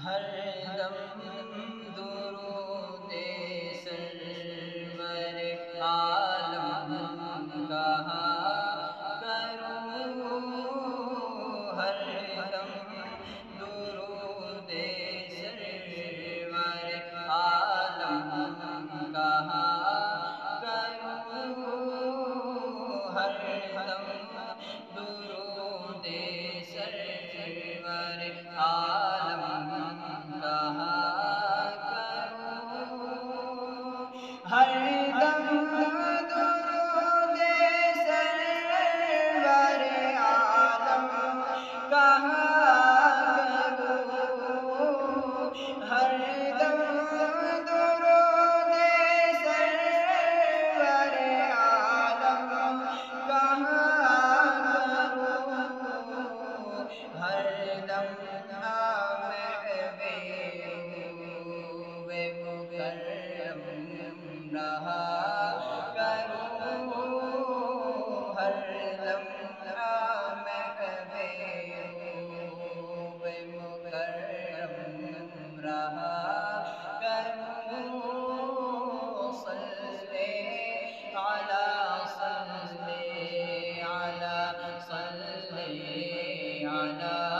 ہر دم درود سرور عالم کہا کروں، ہر دم درود سرور عالم کہا کروں، ہر دم درود سرور عالم کہا کروں، ہر دم درود سرور عالم کہا کروں، ہر دم درود سرور عالم کہا کروں، ہر دم محبوب مکرم رہا کروں، ہر دم محبوب مکرم رہا کروں، صلی علی صلی علی صلی علی